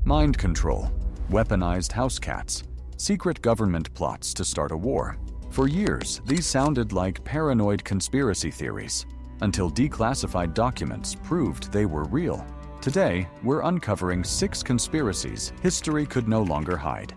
Mind control, weaponized house cats, secret government plots to start a war. For years, these sounded like paranoid conspiracy theories, until declassified documents proved they were real. Today, we're uncovering 6 conspiracies history could no longer hide.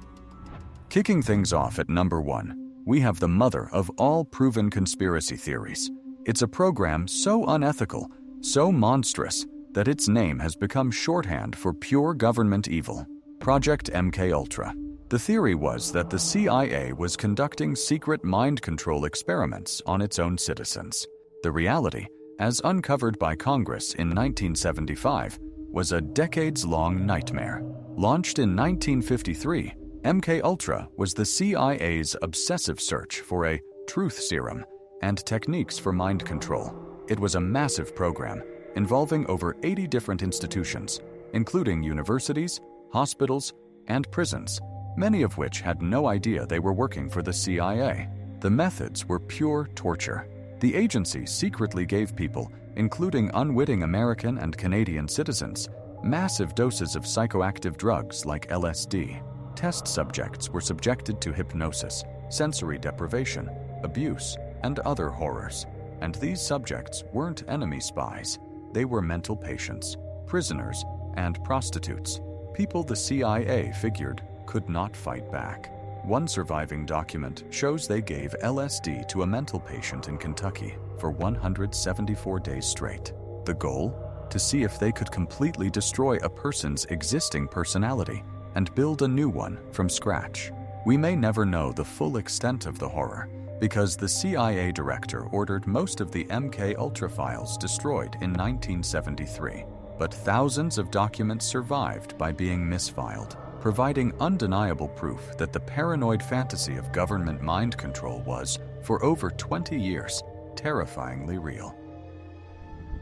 Kicking things off at number 1, we have the mother of all proven conspiracy theories. It's a program so unethical, so monstrous, that its name has become shorthand for pure government evil. Project MKUltra. The theory was that the CIA was conducting secret mind control experiments on its own citizens. The reality, as uncovered by Congress in 1975, was a decades-long nightmare. Launched in 1953, MKUltra was the CIA's obsessive search for a truth serum and techniques for mind control. It was a massive program involving over 80 different institutions, including universities, hospitals, and prisons, many of which had no idea they were working for the CIA. The methods were pure torture. The agency secretly gave people, including unwitting American and Canadian citizens, massive doses of psychoactive drugs like LSD. Test subjects were subjected to hypnosis, sensory deprivation, abuse, and other horrors. And these subjects weren't enemy spies. They were mental patients, prisoners, and prostitutes, people the CIA figured could not fight back. One surviving document shows they gave LSD to a mental patient in Kentucky for 174 days straight. The goal? To see if they could completely destroy a person's existing personality and build a new one from scratch. We may never know the full extent of the horror, because the CIA director ordered most of the MKUltra files destroyed in 1973. But thousands of documents survived by being misfiled, providing undeniable proof that the paranoid fantasy of government mind control was, for over 20 years, terrifyingly real.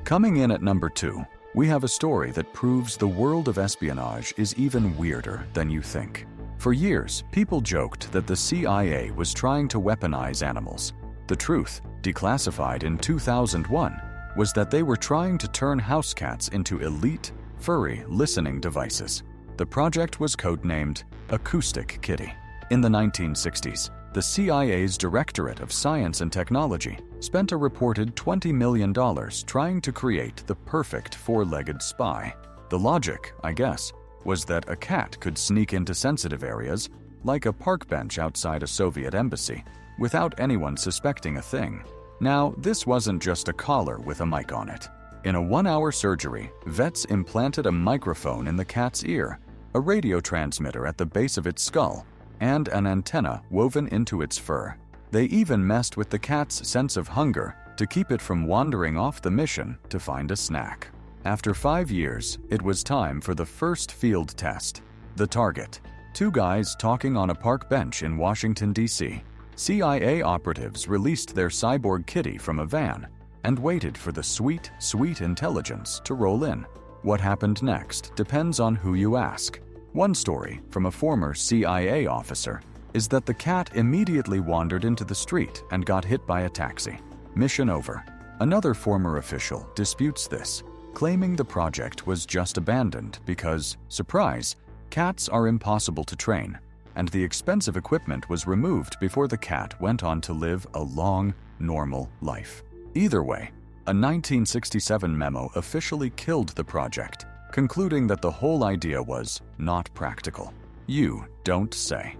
Coming in at number 2, we have a story that proves the world of espionage is even weirder than you think. For years, people joked that the CIA was trying to weaponize animals. The truth, declassified in 2001, was that they were trying to turn house cats into elite, furry listening devices. The project was codenamed Acoustic Kitty. In the 1960s, the CIA's Directorate of Science and Technology spent a reported $20 million trying to create the perfect four-legged spy. The logic, I guess, was that a cat could sneak into sensitive areas, like a park bench outside a Soviet embassy, without anyone suspecting a thing. Now, this wasn't just a collar with a mic on it. In a 1-hour surgery, vets implanted a microphone in the cat's ear, a radio transmitter at the base of its skull, and an antenna woven into its fur. They even messed with the cat's sense of hunger to keep it from wandering off the mission to find a snack. After 5 years, it was time for the first field test. The target: 2 guys talking on a park bench in Washington, D.C. CIA operatives released their cyborg kitty from a van and waited for the sweet, sweet intelligence to roll in. What happened next depends on who you ask. One story from a former CIA officer is that the cat immediately wandered into the street and got hit by a taxi. Mission over. Another former official disputes this, claiming the project was just abandoned because, surprise, cats are impossible to train, and the expensive equipment was removed before the cat went on to live a long, normal life. Either way, a 1967 memo officially killed the project, concluding that the whole idea was not practical. You don't say.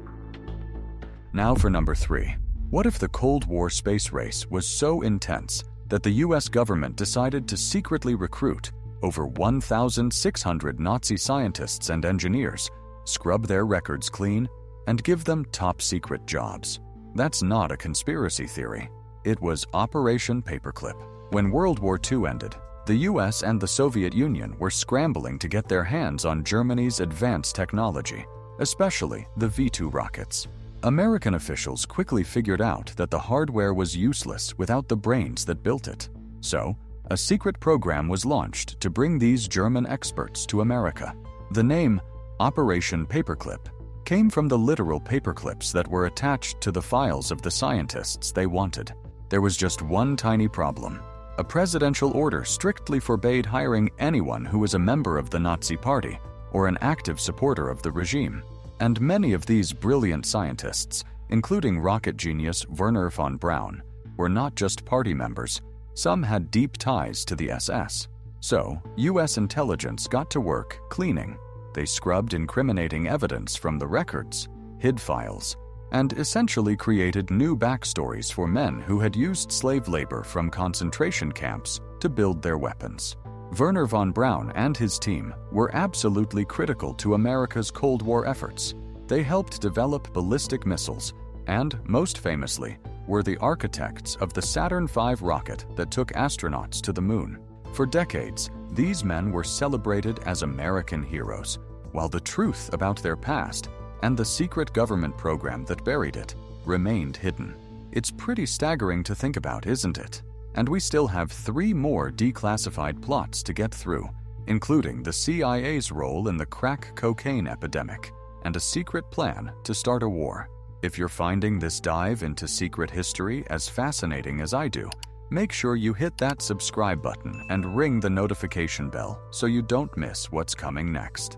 Now for number 3. What if the Cold War space race was so intense that the US government decided to secretly recruit over 1,600 Nazi scientists and engineers, scrub their records clean, and give them top-secret jobs? That's not a conspiracy theory. It was Operation Paperclip. When World War II ended, the US and the Soviet Union were scrambling to get their hands on Germany's advanced technology, especially the V-2 rockets. American officials quickly figured out that the hardware was useless without the brains that built it. So, a secret program was launched to bring these German experts to America. The name Operation Paperclip came from the literal paperclips that were attached to the files of the scientists they wanted. There was just one tiny problem. A presidential order strictly forbade hiring anyone who was a member of the Nazi Party or an active supporter of the regime. And many of these brilliant scientists, including rocket genius Wernher von Braun, were not just party members. Some had deep ties to the SS. So, US intelligence got to work cleaning. They scrubbed incriminating evidence from the records, hid files, and essentially created new backstories for men who had used slave labor from concentration camps to build their weapons. Wernher von Braun and his team were absolutely critical to America's Cold War efforts. They helped develop ballistic missiles and, most famously, were the architects of the Saturn V rocket that took astronauts to the moon. For decades, these men were celebrated as American heroes, while the truth about their past and the secret government program that buried it remained hidden. It's pretty staggering to think about, isn't it? And we still have 3 more declassified plots to get through, including the CIA's role in the crack cocaine epidemic and a secret plan to start a war. If you're finding this dive into secret history as fascinating as I do, make sure you hit that subscribe button and ring the notification bell so you don't miss what's coming next.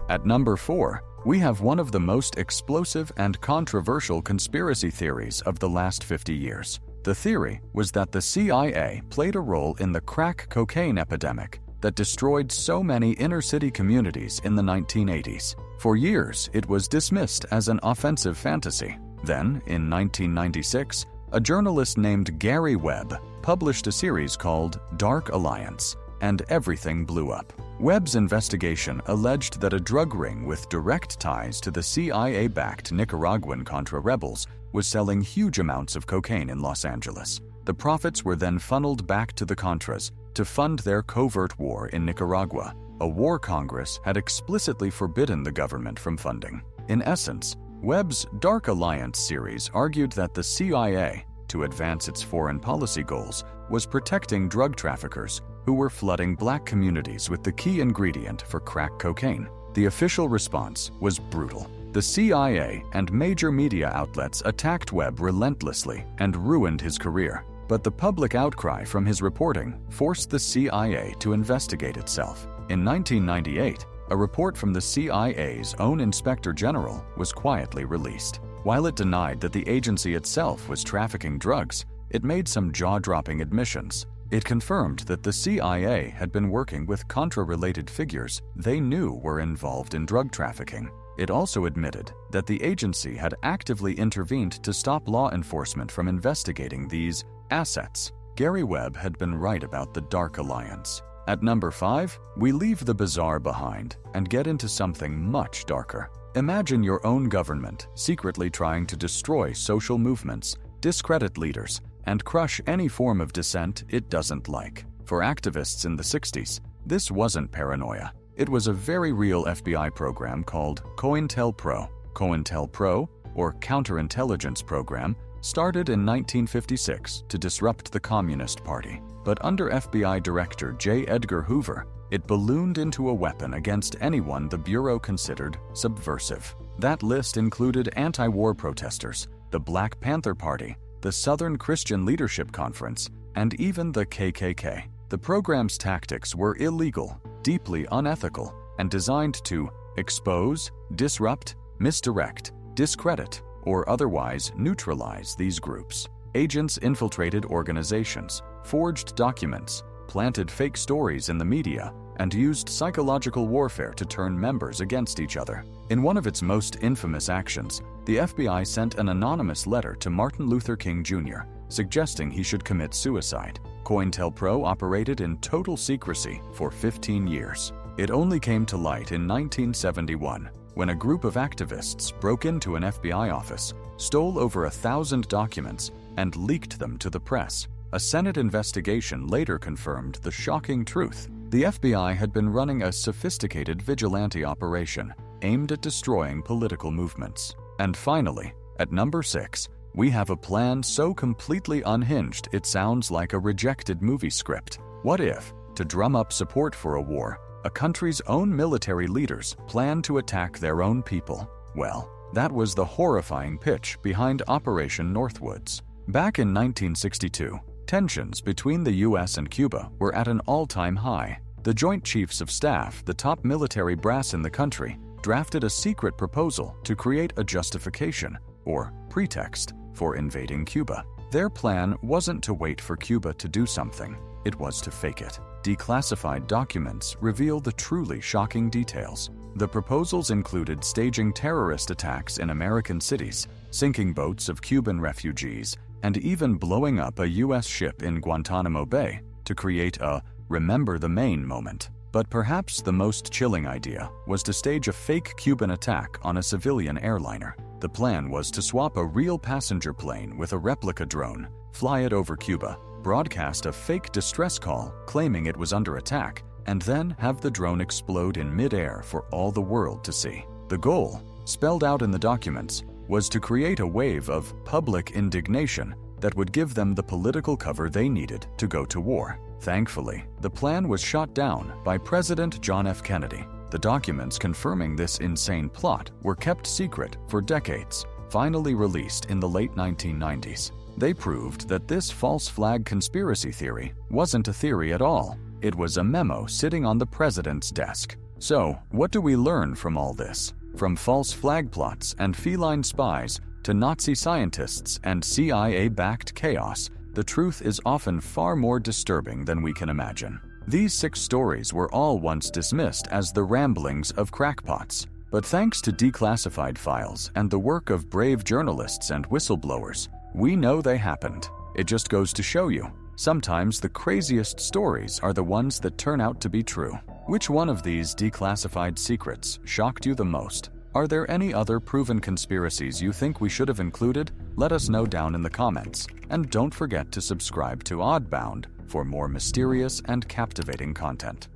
At number 4, we have one of the most explosive and controversial conspiracy theories of the last 50 years. The theory was that the CIA played a role in the crack cocaine epidemic that destroyed so many inner-city communities in the 1980s. For years, it was dismissed as an offensive fantasy. Then, in 1996, a journalist named Gary Webb published a series called Dark Alliance, and everything blew up. Webb's investigation alleged that a drug ring with direct ties to the CIA-backed Nicaraguan Contra rebels was selling huge amounts of cocaine in Los Angeles. The profits were then funneled back to the Contras to fund their covert war in Nicaragua, a war Congress had explicitly forbidden the government from funding. In essence, Webb's Dark Alliance series argued that the CIA, to advance its foreign policy goals, was protecting drug traffickers who were flooding black communities with the key ingredient for crack cocaine. The official response was brutal. The CIA and major media outlets attacked Webb relentlessly and ruined his career. But the public outcry from his reporting forced the CIA to investigate itself. In 1998, a report from the CIA's own Inspector General was quietly released. While it denied that the agency itself was trafficking drugs, it made some jaw-dropping admissions. It confirmed that the CIA had been working with Contra-related figures they knew were involved in drug trafficking. It also admitted that the agency had actively intervened to stop law enforcement from investigating these assets. Gary Webb had been right about the Dark Alliance. At number 5, we leave the bizarre behind and get into something much darker. Imagine your own government secretly trying to destroy social movements, discredit leaders, and crush any form of dissent it doesn't like. For activists in the 60s, this wasn't paranoia. It was a very real FBI program called COINTELPRO. COINTELPRO, or Counterintelligence Program, started in 1956 to disrupt the Communist Party. But under FBI Director J. Edgar Hoover, it ballooned into a weapon against anyone the Bureau considered subversive. That list included anti-war protesters, the Black Panther Party, the Southern Christian Leadership Conference, and even the KKK. The program's tactics were illegal, deeply unethical, and designed to expose, disrupt, misdirect, discredit, or otherwise neutralize these groups. Agents infiltrated organizations, forged documents, planted fake stories in the media, and used psychological warfare to turn members against each other. In one of its most infamous actions, the FBI sent an anonymous letter to Martin Luther King Jr., suggesting he should commit suicide. COINTELPRO operated in total secrecy for 15 years. It only came to light in 1971, when a group of activists broke into an FBI office, stole over 1,000 documents, and leaked them to the press. A Senate investigation later confirmed the shocking truth. The FBI had been running a sophisticated vigilante operation aimed at destroying political movements. And finally, at number 6, we have a plan so completely unhinged it sounds like a rejected movie script. What if, to drum up support for a war, a country's own military leaders planned to attack their own people? Well, that was the horrifying pitch behind Operation Northwoods. Back in 1962, tensions between the US and Cuba were at an all-time high. The Joint Chiefs of Staff, the top military brass in the country, drafted a secret proposal to create a justification, or pretext, for invading Cuba. Their plan wasn't to wait for Cuba to do something, it was to fake it. Declassified documents reveal the truly shocking details. The proposals included staging terrorist attacks in American cities, sinking boats of Cuban refugees, and even blowing up a U.S. ship in Guantanamo Bay to create a "Remember the Maine" moment. But perhaps the most chilling idea was to stage a fake Cuban attack on a civilian airliner. The plan was to swap a real passenger plane with a replica drone, fly it over Cuba, broadcast a fake distress call claiming it was under attack, and then have the drone explode in mid-air for all the world to see. The goal, spelled out in the documents, was to create a wave of public indignation that would give them the political cover they needed to go to war. Thankfully, the plan was shot down by President John F. Kennedy. The documents confirming this insane plot were kept secret for decades, finally released in the late 1990s. They proved that this false flag conspiracy theory wasn't a theory at all. It was a memo sitting on the president's desk. So, what do we learn from all this? From false flag plots and feline spies to Nazi scientists and CIA-backed chaos, the truth is often far more disturbing than we can imagine. These 6 stories were all once dismissed as the ramblings of crackpots. But thanks to declassified files and the work of brave journalists and whistleblowers, we know they happened. It just goes to show you, sometimes the craziest stories are the ones that turn out to be true. Which one of these declassified secrets shocked you the most? Are there any other proven conspiracies you think we should have included? Let us know down in the comments. And don't forget to subscribe to Oddbound for more mysterious and captivating content.